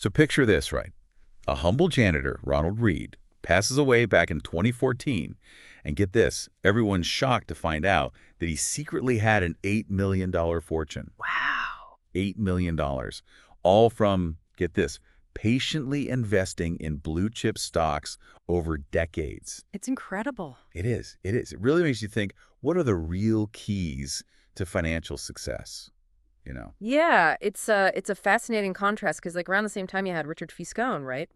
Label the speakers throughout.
Speaker 1: So picture this, right? A humble janitor, Ronald Reed, passes away back in 2014. And get this, everyone's shocked to find out that he secretly had an $8 million fortune.
Speaker 2: Wow.
Speaker 1: $8 million. All from, get this, patiently investing in blue chip stocks over decades.
Speaker 2: It's incredible.
Speaker 1: It is. It is. It really makes you think, what are the real keys to financial success?
Speaker 2: Yeah, it's a fascinating contrast because like around the same time you had Richard Fiscone, right?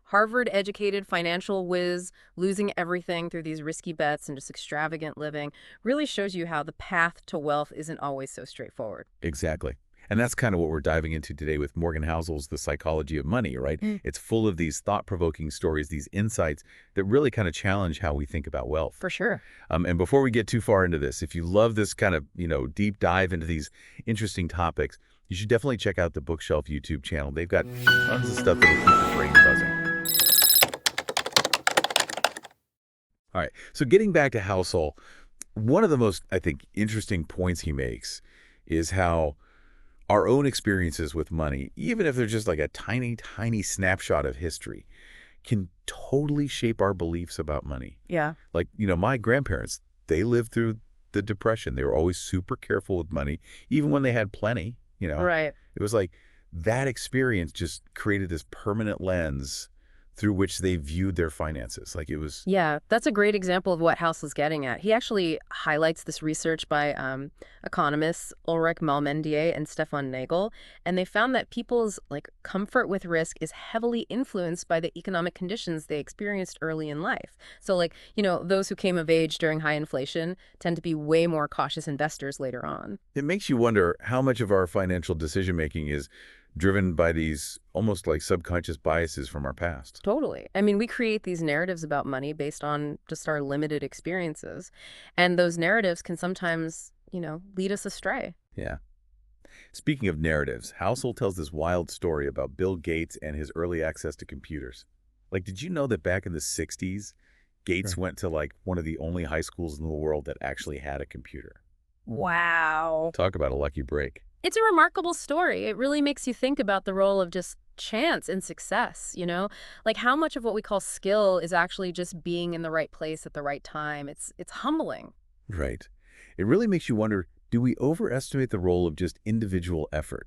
Speaker 2: Harvard-educated financial whiz, losing everything through these risky bets and just extravagant living, really shows you how the path to wealth isn't always so straightforward.
Speaker 1: Exactly. And that's kind of what we're diving into today with Morgan Housel's The Psychology of Money, right? It's full of these thought-provoking stories, these insights that really kind of challenge how we think about wealth.
Speaker 2: For sure.
Speaker 1: And before we get too far into this, if you love this kind of, deep dive into these interesting topics, you should definitely check out the Bookshelf YouTube channel. They've got tons of stuff that'll keep your brain buzzing. All right, so getting back to Housel, one of the most, I think, interesting points he makes is how our own experiences with money, even if they're just like a tiny, tiny snapshot of history, can totally shape our beliefs about money.
Speaker 2: Yeah.
Speaker 1: Like, my grandparents, they lived through the Depression. They were always super careful with money, even when they had plenty,
Speaker 2: Right.
Speaker 1: It was like that experience just created this permanent lens through which they viewed their finances. Like it was...
Speaker 2: Yeah, that's a great example of what House is getting at. He actually highlights this research by economists Ulrich Malmendier and Stefan Nagel, and they found that people's comfort with risk is heavily influenced by the economic conditions they experienced early in life. So those who came of age during high inflation tend to be way more cautious investors later on.
Speaker 1: It makes you wonder how much of our financial decision-making is driven by these almost like subconscious biases from our past.
Speaker 2: Totally. I mean, we create these narratives about money based on just our limited experiences. And those narratives can sometimes, lead us astray.
Speaker 1: Yeah. Speaking of narratives, Housel tells this wild story about Bill Gates and his early access to computers. Did you know that back in the 60s, Gates went to one of the only high schools in the world that actually had a computer?
Speaker 2: Wow.
Speaker 1: Talk about a lucky break.
Speaker 2: It's a remarkable story. It really makes you think about the role of just chance in success, how much of what we call skill is actually just being in the right place at the right time. It's humbling.
Speaker 1: Right. It really makes you wonder, do we overestimate the role of just individual effort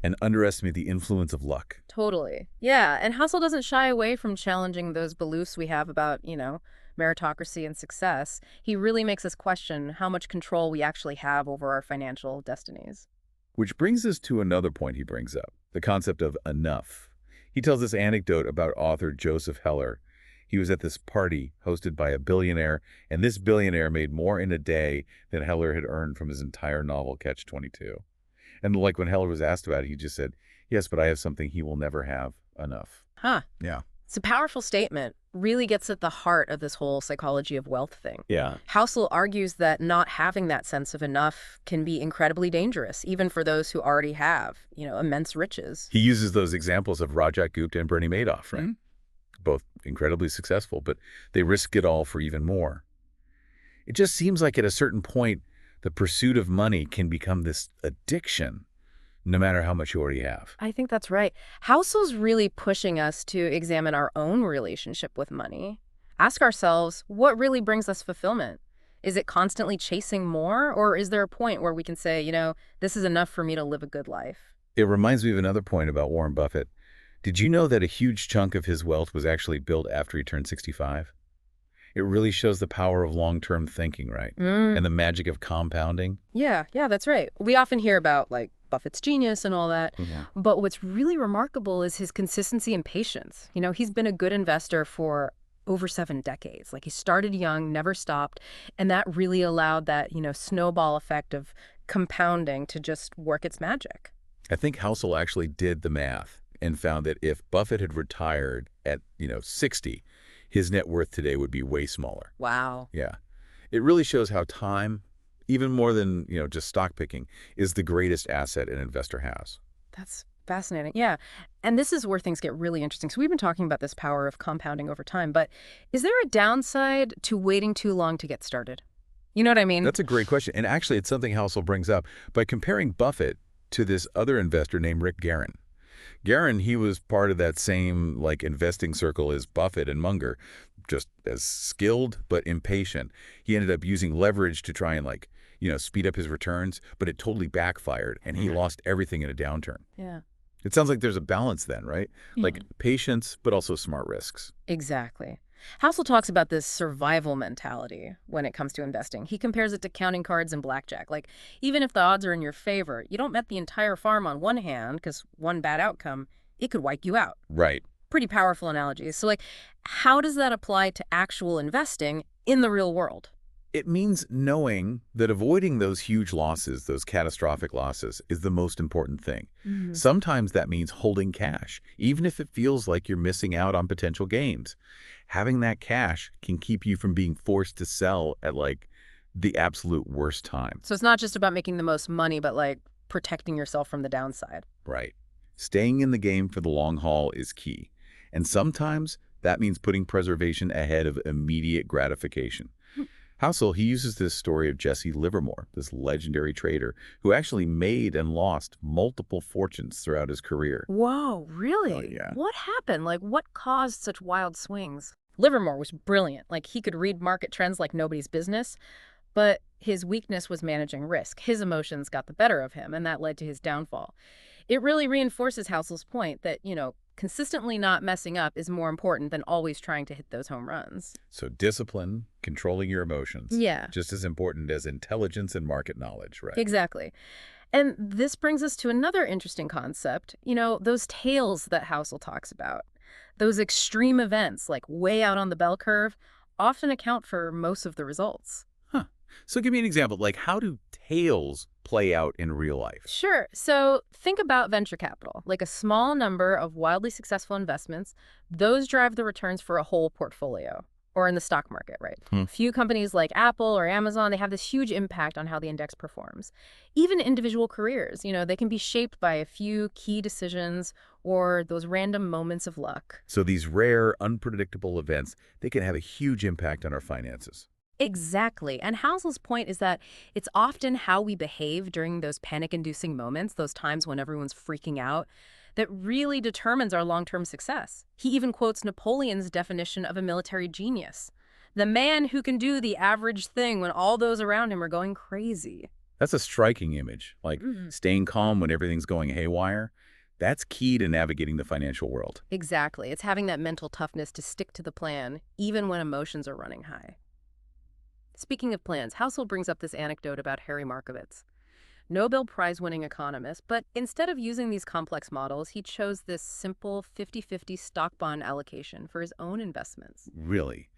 Speaker 1: and underestimate the influence of luck?
Speaker 2: Totally. Yeah, and Hustle doesn't shy away from challenging those beliefs we have about, meritocracy and success. He really makes us question how much control we actually have over our financial destinies.
Speaker 1: Which brings us to another point he brings up, the concept of enough. He tells this anecdote about author Joseph Heller. He was at this party hosted by a billionaire, and this billionaire made more in a day than Heller had earned from his entire novel, Catch-22. And when Heller was asked about it, he just said, yes, but I have something he will never have, enough.
Speaker 2: Huh.
Speaker 1: Yeah.
Speaker 2: It's a powerful statement. Really gets at the heart of this whole psychology of wealth thing.
Speaker 1: Yeah.
Speaker 2: Housel argues that not having that sense of enough can be incredibly dangerous, even for those who already have, immense riches.
Speaker 1: He uses those examples of Rajat Gupta and Bernie Madoff, right? Mm-hmm. Both incredibly successful, but they risk it all for even more. It just seems like at a certain point, the pursuit of money can become this addiction, no matter how much you already have.
Speaker 2: I think that's right. Housel's really pushing us to examine our own relationship with money. Ask ourselves, what really brings us fulfillment? Is it constantly chasing more, or is there a point where we can say, this is enough for me to live a good life?
Speaker 1: It reminds me of another point about Warren Buffett. Did you know that a huge chunk of his wealth was actually built after he turned 65? It really shows the power of long-term thinking, right? And the magic of compounding.
Speaker 2: Yeah, that's right. We often hear about, Buffett's genius and all that.
Speaker 1: Yeah.
Speaker 2: But what's really remarkable is his consistency and patience. He's been a good investor for over 7 decades. He started young, never stopped, and that really allowed that, snowball effect of compounding to just work its magic.
Speaker 1: I think Housel actually did the math and found that if Buffett had retired at, 60, his net worth today would be way smaller.
Speaker 2: Wow.
Speaker 1: Yeah. It really shows how time, even more than, just stock picking, is the greatest asset an investor has.
Speaker 2: That's fascinating. Yeah. And this is where things get really interesting. So we've been talking about this power of compounding over time, but is there a downside to waiting too long to get started? You know what I mean?
Speaker 1: That's a great question. And actually, it's something Housel brings up by comparing Buffett to this other investor named Garen. Garen, he was part of that same, like, investing circle as Buffett and Munger, just as skilled but impatient. He ended up using leverage to try and, like, speed up his returns, but it totally backfired, and he lost everything in a downturn.
Speaker 2: Yeah.
Speaker 1: It sounds like there's a balance then, right? Like
Speaker 2: Yeah.
Speaker 1: patience, but also smart risks.
Speaker 2: Exactly. Housel talks about this survival mentality when it comes to investing. He compares it to counting cards and blackjack. Like, even if the odds are in your favor, you don't bet the entire farm on one hand because one bad outcome, it could wipe you out.
Speaker 1: Right.
Speaker 2: Pretty powerful analogies. So, like, how does that apply to actual investing in the real world?
Speaker 1: It means knowing that avoiding those huge losses, those catastrophic losses, is the most important thing.
Speaker 2: Mhm.
Speaker 1: Sometimes that means holding cash, even if it feels like you're missing out on potential gains. Having that cash can keep you from being forced to sell at, like, the absolute worst time.
Speaker 2: So it's not just about making the most money, but like protecting yourself from the downside.
Speaker 1: Right. Staying in the game for the long haul is key. And sometimes that means putting preservation ahead of immediate gratification. Housel, he uses this story of Jesse Livermore, this legendary trader who actually made and lost multiple fortunes throughout his career.
Speaker 2: Whoa, really?
Speaker 1: Oh, yeah.
Speaker 2: What happened? Like, what caused such wild swings? Livermore was brilliant. Like, he could read market trends like nobody's business, but his weakness was managing risk. His emotions got the better of him, and that led to his downfall. It really reinforces Housel's point that, consistently not messing up is more important than always trying to hit those home runs.
Speaker 1: So discipline, controlling your emotions,
Speaker 2: Yeah,
Speaker 1: just as important as intelligence and market knowledge, right?
Speaker 2: exactly. And this brings us to another interesting concept, those tails that Housel talks about. Those extreme events, like way out on the bell curve, often account for most of the results.
Speaker 1: Huh. So give me an example, like how do tails play out in real life?
Speaker 2: Sure. So think about venture capital, like a small number of wildly successful investments. Those drive the returns for a whole portfolio, or in the stock market, right?
Speaker 1: Hmm.
Speaker 2: Few companies like Apple or Amazon, they have this huge impact on how the index performs. Even individual careers, they can be shaped by a few key decisions or those random moments of luck.
Speaker 1: So these rare, unpredictable events, they can have a huge impact on our finances.
Speaker 2: Exactly. And Housel's point is that it's often how we behave during those panic-inducing moments, those times when everyone's freaking out, that really determines our long-term success. He even quotes Napoleon's definition of a military genius: the man who can do the average thing when all those around him are going crazy.
Speaker 1: That's a striking image, like
Speaker 2: Mhm.
Speaker 1: staying calm when everything's going haywire. That's key to navigating the financial world.
Speaker 2: Exactly. It's having that mental toughness to stick to the plan, even when emotions are running high. Speaking of plans, Housel brings up this anecdote about Harry Markowitz, Nobel Prize-winning economist, but instead of using these complex models, he chose this simple 50-50 stock-bond allocation for his own investments.
Speaker 1: Really?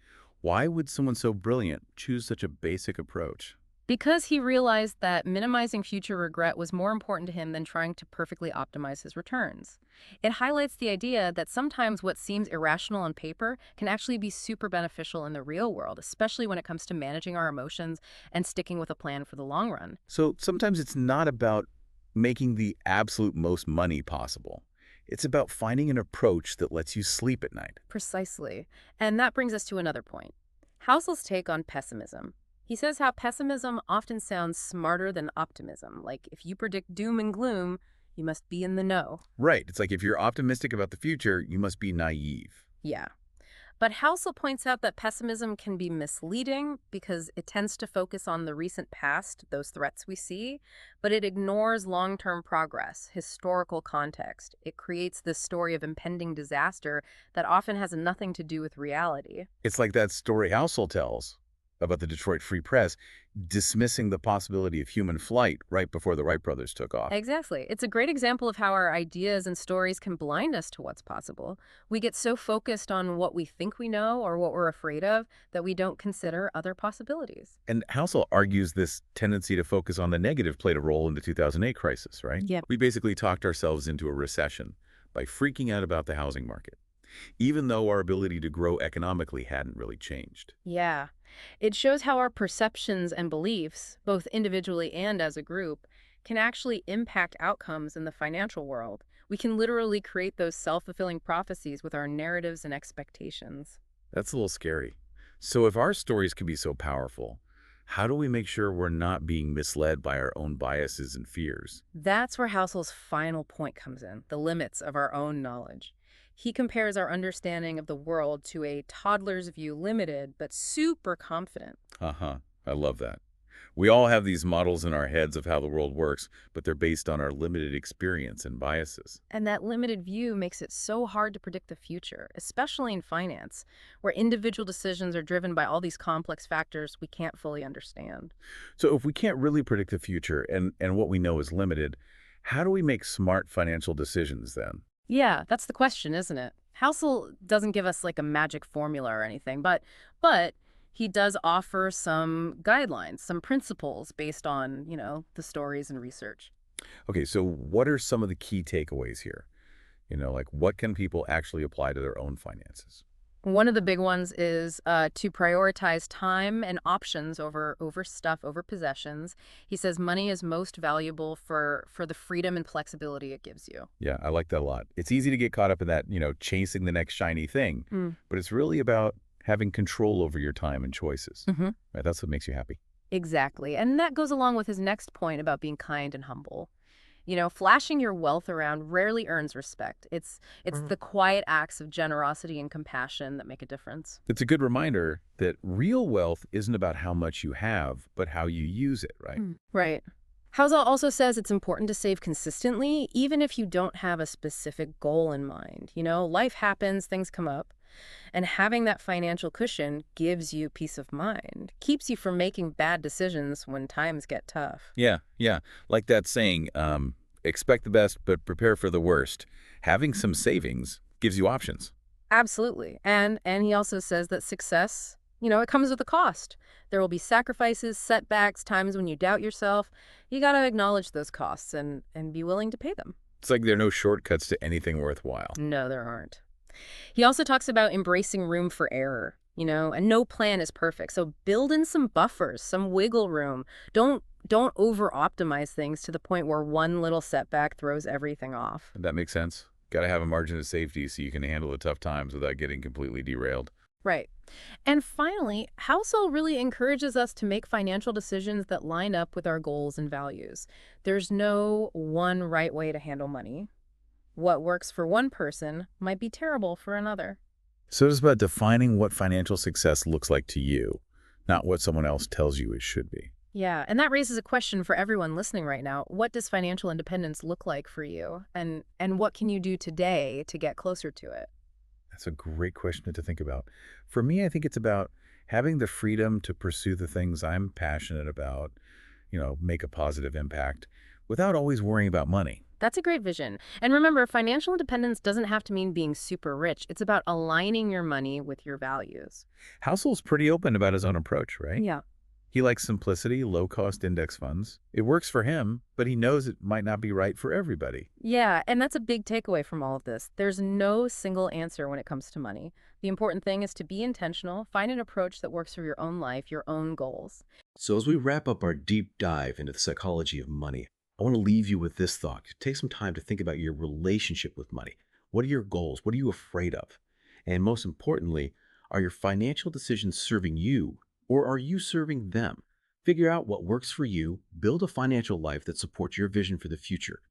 Speaker 1: Why would someone so brilliant choose such a basic approach?
Speaker 2: Because he realized that minimizing future regret was more important to him than trying to perfectly optimize his returns. It highlights the idea that sometimes what seems irrational on paper can actually be super beneficial in the real world, especially when it comes to managing our emotions and sticking with a plan for the long run.
Speaker 1: So sometimes it's not about making the absolute most money possible. It's about finding an approach that lets you sleep at night.
Speaker 2: Precisely. And that brings us to another point: Housel's take on pessimism. He says how pessimism often sounds smarter than optimism. Like, if you predict doom and gloom, you must be in the know.
Speaker 1: Right. It's like if you're optimistic about the future, you must be naive.
Speaker 2: Yeah. But Housel points out that pessimism can be misleading because it tends to focus on the recent past, those threats we see, but it ignores long-term progress, historical context. It creates this story of impending disaster that often has nothing to do with reality.
Speaker 1: It's like that story Housel tells about the Detroit Free Press dismissing the possibility of human flight right before the Wright brothers took off.
Speaker 2: Exactly. It's a great example of how our ideas and stories can blind us to what's possible. We get so focused on what we think we know or what we're afraid of that we don't consider other possibilities.
Speaker 1: And Housel argues this tendency to focus on the negative played a role in the 2008 crisis, right?
Speaker 2: Yep.
Speaker 1: We basically talked ourselves into a recession by freaking out about the housing market, even though our ability to grow economically hadn't really changed.
Speaker 2: Yeah. It shows how our perceptions and beliefs, both individually and as a group, can actually impact outcomes in the financial world. We can literally create those self-fulfilling prophecies with our narratives and expectations.
Speaker 1: That's a little scary. So if our stories can be so powerful, How do we make sure we're not being misled by our own biases and fears?
Speaker 2: That's where Housel's final point comes in, the limits of our own knowledge. He compares our understanding of the world to a toddler's view, limited but super confident.
Speaker 1: Uh-huh. I love that. We all have these models in our heads of how the world works, but they're based on our limited experience and biases.
Speaker 2: And that limited view makes it so hard to predict the future, especially in finance, where individual decisions are driven by all these complex factors we can't fully understand.
Speaker 1: So if we can't really predict the future and what we know is limited, how do we make smart financial decisions then?
Speaker 2: Yeah, that's the question, isn't it? Housel doesn't give us like a magic formula or anything, but he does offer some guidelines, some principles based on, the stories and research.
Speaker 1: Okay, so what are some of the key takeaways here? Like what can people actually apply to their own finances?
Speaker 2: One of the big ones is to prioritize time and options over stuff, over possessions. He says money is most valuable for the freedom and flexibility it gives you.
Speaker 1: Yeah, I like that a lot. It's easy to get caught up in that, chasing the next shiny thing,
Speaker 2: Mm.
Speaker 1: but it's really about having control over your time and choices.
Speaker 2: Hmm.
Speaker 1: Right? That's what makes you happy.
Speaker 2: Exactly. And that goes along with his next point about being kind and humble. Flashing your wealth around rarely earns respect. It's the quiet acts of generosity and compassion that make a difference.
Speaker 1: It's a good reminder that real wealth isn't about how much you have, but how you use it, right?
Speaker 2: Right. Housel also says it's important to save consistently, even if you don't have a specific goal in mind. Life happens, things come up, and having that financial cushion gives you peace of mind, keeps you from making bad decisions when times get tough.
Speaker 1: Yeah, yeah. Like that saying, expect the best, but prepare for the worst. Having some savings gives you options.
Speaker 2: Absolutely. And he also says that success, it comes with a cost. There will be sacrifices, setbacks, times when you doubt yourself. You got to acknowledge those costs and be willing to pay them.
Speaker 1: It's like there are no shortcuts to anything worthwhile.
Speaker 2: No, there aren't. He also talks about embracing room for error, and no plan is perfect. So build in some buffers, some wiggle room. Don't over optimize things to the point where one little setback throws everything off.
Speaker 1: That makes sense. Got to have a margin of safety so you can handle the tough times without getting completely derailed.
Speaker 2: Right. And finally, Housel really encourages us to make financial decisions that line up with our goals and values. There's no one right way to handle money. What works for one person might be terrible for another.
Speaker 1: So it's about defining what financial success looks like to you, not what someone else tells you it should be.
Speaker 2: Yeah, and that raises a question for everyone listening right now. What does financial independence look like for you? And what can you do today to get closer to it?
Speaker 1: That's a great question to think about. For me, I think it's about having the freedom to pursue the things I'm passionate about, make a positive impact without always worrying about money.
Speaker 2: That's a great vision. And remember, financial independence doesn't have to mean being super rich. It's about aligning your money with your values.
Speaker 1: Housel's pretty open about his own approach, right?
Speaker 2: Yeah.
Speaker 1: He likes simplicity, low-cost index funds. It works for him, but he knows it might not be right for everybody.
Speaker 2: Yeah, and that's a big takeaway from all of this. There's no single answer when it comes to money. The important thing is to be intentional, find an approach that works for your own life, your own goals.
Speaker 3: So as we wrap up our deep dive into the psychology of money, I want to leave you with this thought. Take some time to think about your relationship with money. What are your goals? What are you afraid of? And most importantly, are your financial decisions serving you, or are you serving them? Figure out what works for you, build a financial life that supports your vision for the future,